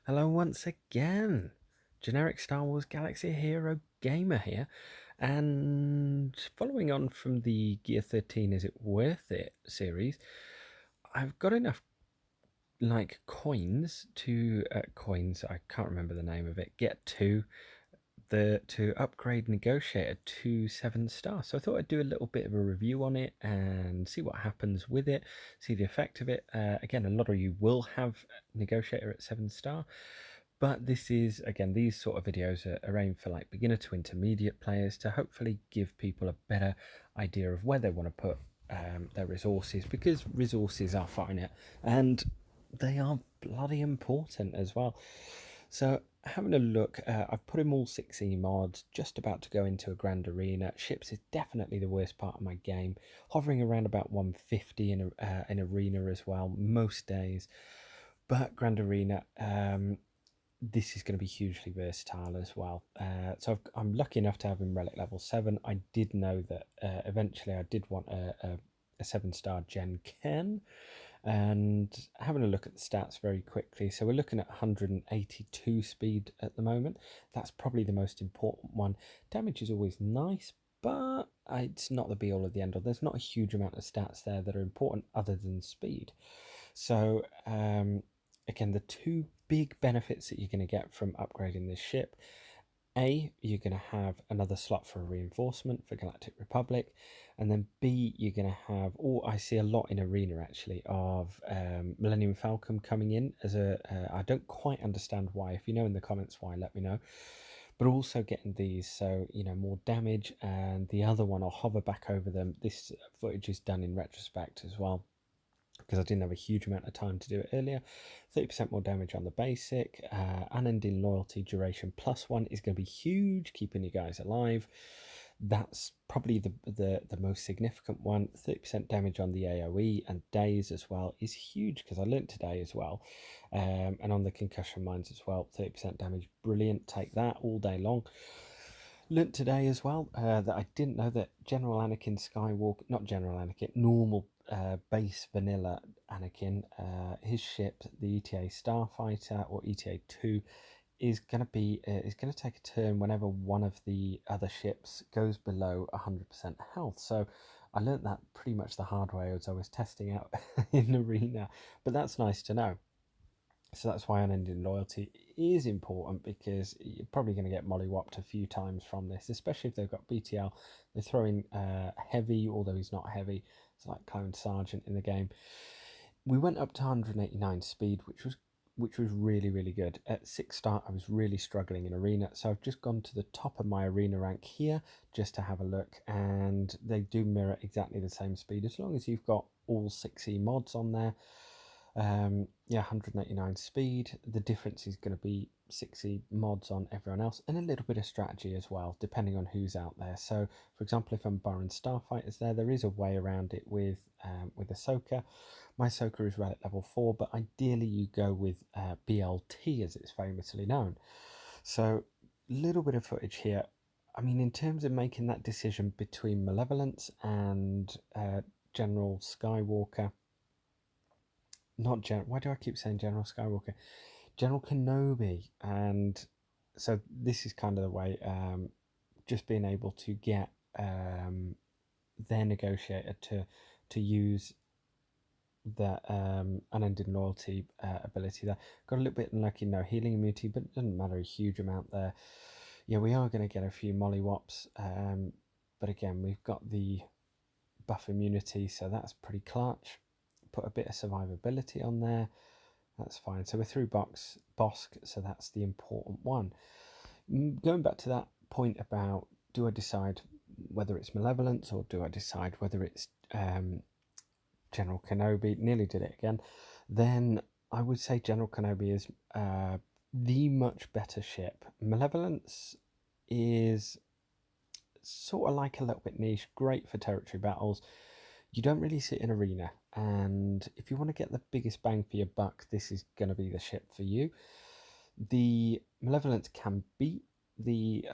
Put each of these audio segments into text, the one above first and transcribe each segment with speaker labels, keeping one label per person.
Speaker 1: Hello once again. Generic Star Wars Galaxy Hero Gamer here. And following on from the Gear 13 Is It Worth It series, I've got enough coins to I can't remember the name of it, get to upgrade Negotiator to 7 star. So I thought I'd do a little bit of a review on it and see what happens with it, see the effect of it. Again, a lot of you will have Negotiator at 7 star, but this is, again, these sort of videos are aimed for like beginner to intermediate players to hopefully give people a better idea of where they want to put their resources, because resources are finite and they are bloody important as well. So having a look, I've put in all 6E mods, just about to go into a grand arena. Ships is definitely the worst part of my game, hovering around about 150 in arena as well most days. But grand arena, this is going to be hugely versatile as well. So I'm lucky enough to have him Relic level 7. I did know that eventually I did want a 7 star Gen Ken. And having a look at the stats very quickly, so we're looking at 182 speed at the moment. That's probably the most important one. Damage is always nice, but it's not the be all of the end all. There's not a huge amount of stats there that are important other than speed. So again, the two big benefits that you're going to get from upgrading this ship: A, you're going to have another slot for a reinforcement for Galactic Republic, and then B, you're going to have, I see a lot in Arena actually, of Millennium Falcon coming in as a, I don't quite understand why. If you know in the comments why, let me know. But also getting these, so, more damage, and the other one, I'll hover back over them. This footage is done in retrospect as well, because I didn't have a huge amount of time to do it earlier. 30% more damage on the basic. Unending loyalty duration +1 is going to be huge, keeping you guys alive. That's probably the most significant one. 30% damage on the AoE and days as well is huge, because I learnt today as well. And on the concussion mines as well, 30% damage, brilliant. Take that all day long. Learnt today as well that I didn't know that General Anakin Skywalker, not General Anakin, normal base vanilla Anakin, his ship, the ETA Starfighter or ETA 2, is going to take a turn whenever one of the other ships goes below 100% health. So I learnt that pretty much the hard way as I was testing out in Arena, but that's nice to know. So that's why unending loyalty is important, because you're probably going to get mollywopped a few times from this, especially if they've got BTL. They're throwing heavy, although he's not heavy. It's like Clone Sergeant in the game. We went up to 189 speed, which was really, really good. At 6 star, I was really struggling in Arena, so I've just gone to the top of my Arena rank here just to have a look, and they do mirror exactly the same speed as long as you've got all 6E mods on there. Yeah, 189 speed. The difference is going to be 6E mods on everyone else, and a little bit of strategy as well, depending on who's out there. So, for example, if I'm borrowing Starfighters there is a way around it with Ahsoka. My Ahsoka is Relic level 4, but ideally you go with BLT, as it's famously known. So, little bit of footage here. I mean, in terms of making that decision between Malevolence and General Skywalker, not General. Why do I keep saying General Skywalker? General Kenobi. And so this is kind of the way, just being able to get their negotiator to use that unending loyalty ability there. Got a little bit unlucky, no healing immunity, but it doesn't matter a huge amount there. Yeah, we are going to get a few mollywops, but again, we've got the buff immunity, so that's pretty clutch. Put a bit of survivability on there, that's fine. So we're through Bosk, so that's the important one. Going back to that point about, do I decide whether it's Malevolence or do I decide whether it's General Kenobi? Nearly did it again. Then I would say General Kenobi is the much better ship. Malevolence is sort of like a little bit niche, great for territory battles. You don't really sit in Arena, and if you want to get the biggest bang for your buck, this is going to be the ship for you. The Malevolence can beat the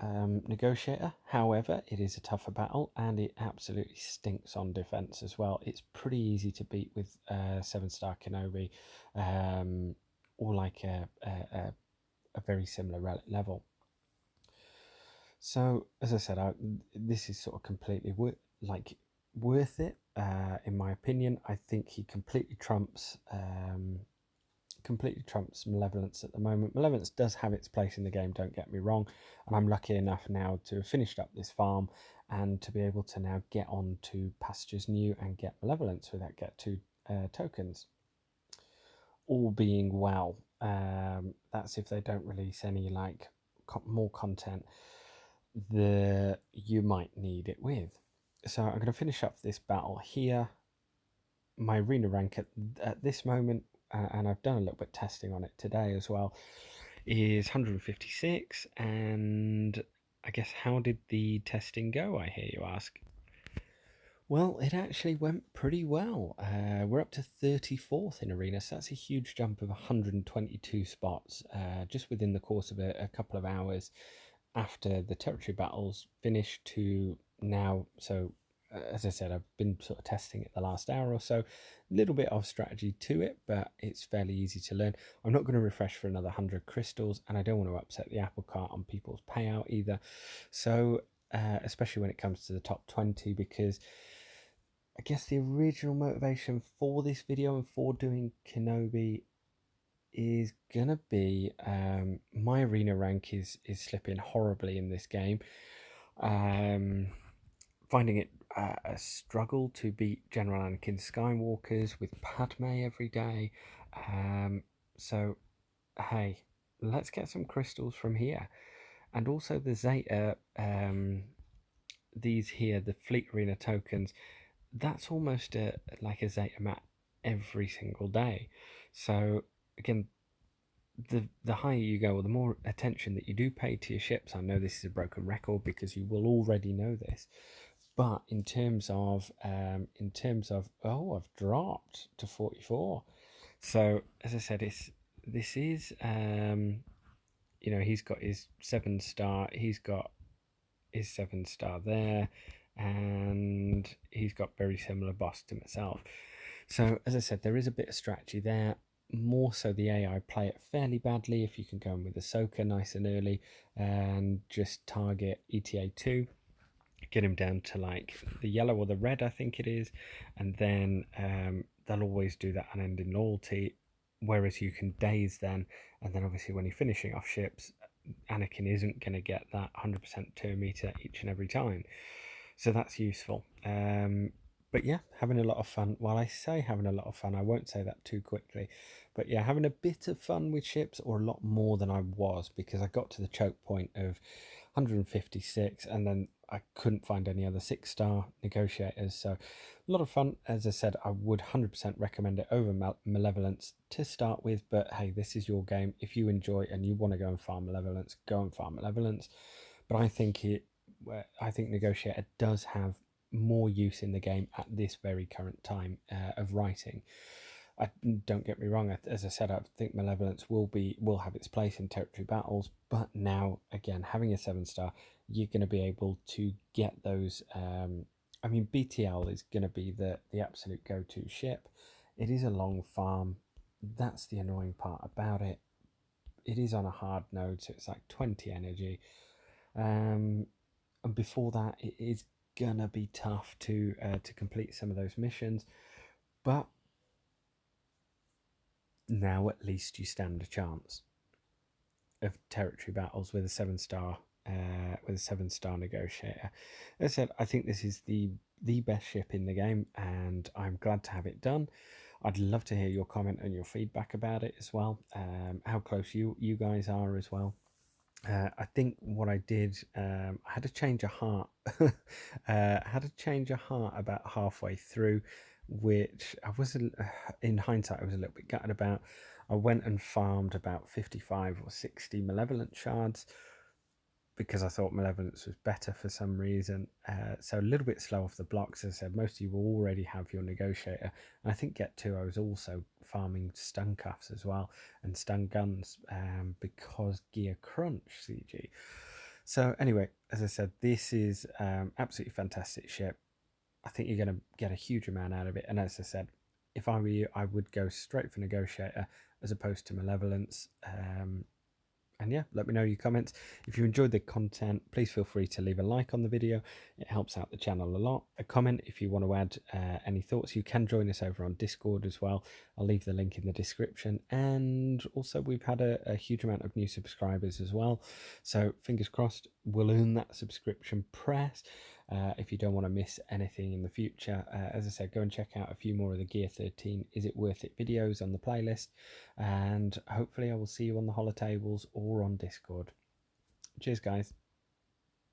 Speaker 1: Negotiator, however, it is a tougher battle, and it absolutely stinks on defense as well. It's pretty easy to beat with 7 star Kenobi, or like a a very similar relic level. So as I said, this is sort of completely worth it in my opinion. I think he completely trumps Malevolence at the moment. Malevolence does have its place in the game, don't get me wrong, and I'm lucky enough now to have finished up this farm and to be able to now get on to Pastures New and get Malevolence with that get 2 tokens. All being well, that's if they don't release any like more content that you might need it with. So I'm going to finish up this battle here. My arena rank at this moment, and I've done a little bit of testing on it today as well, is 156. And I guess, how did the testing go, I hear you ask? Well, it actually went pretty well. We're up to 34th in arena, so that's a huge jump of 122 spots just within the course of a couple of hours after the territory battles finished to now. So as I said, I've been sort of testing it the last hour or so. A little bit of strategy to it, but it's fairly easy to learn. I'm not going to refresh for another 100 crystals, and I don't want to upset the apple cart on people's payout either. So especially when it comes to the top 20, because I guess the original motivation for this video and for doing Kenobi is gonna be my arena rank is slipping horribly in this game. Finding it a struggle to beat General Anakin Skywalkers with Padme every day. So hey, let's get some crystals from here, and also the Zeta. These here, the Fleet Arena tokens. That's almost like a Zeta map every single day. So again, the higher you go, or the more attention that you do pay to your ships. I know this is a broken record because you will already know this, but in terms of oh, I've dropped to 44. So as I said, this is you know, he's got his 7-star, he's got his 7-star there, and he's got very similar boss to myself. So as I said, there is a bit of strategy there. More so the AI play it fairly badly if you can go in with Ahsoka nice and early and just target ETA 2, get him down to like the yellow or the red, I think it is, and then they'll always do that unending loyalty, whereas you can daze then, and then obviously when you're finishing off ships, Anakin isn't going to get that 100% turn meter each and every time, so that's useful. But yeah, having a lot of fun. While I say having a lot of fun, I won't say that too quickly. But yeah, having a bit of fun with ships, or a lot more than I was, because I got to the choke point of 156 and then I couldn't find any other 6-star negotiators. So a lot of fun. As I said, I would 100% recommend it over Malevolence to start with. But hey, this is your game. If you enjoy and you want to go and farm Malevolence, go and farm Malevolence. But I think Negotiator does have more use in the game at this very current time of writing. Don't get me wrong, as I said, I think Malevolence will have its place in territory battles, but now again, having a 7-star, you're going to be able to get those. I mean, BTL is going to be the absolute go-to ship. It is a long farm. That's the annoying part about it. It is on a hard node, so it's like 20 energy. And before that, it is gonna be tough to complete some of those missions, but now at least you stand a chance of territory battles with a 7-star negotiator. As I said, I think this is the best ship in the game, and I'm glad to have it done. I'd love to hear your comment and your feedback about it as well. How close you guys are as well. I think what I did, I had to change a heart. Had to change a heart about halfway through, which I was, in hindsight, I was a little bit gutted about. I went and farmed about 55 or 60 Malevolent shards because I thought Malevolence was better for some reason. So a little bit slow off the blocks. As I said, most of you will already have your Negotiator. And I think get 2, I was also farming stun cuffs as well and stun guns because gear crunch CG. So anyway, as I said, this is absolutely fantastic ship. I think you're going to get a huge amount out of it. And as I said, if I were you, I would go straight for Negotiator as opposed to Malevolence. And yeah, let me know your comments. If you enjoyed the content, please feel free to leave a like on the video. It helps out the channel a lot. A comment if you want to add any thoughts. You can join us over on Discord as well. I'll leave the link in the description. And also, we've had a huge amount of new subscribers as well. So fingers crossed, we'll earn that subscription press. If you don't want to miss anything in the future, as I said, go and check out a few more of the Gear 13 Is It Worth It videos on the playlist, and hopefully I will see you on the holotables or on Discord. Cheers, guys.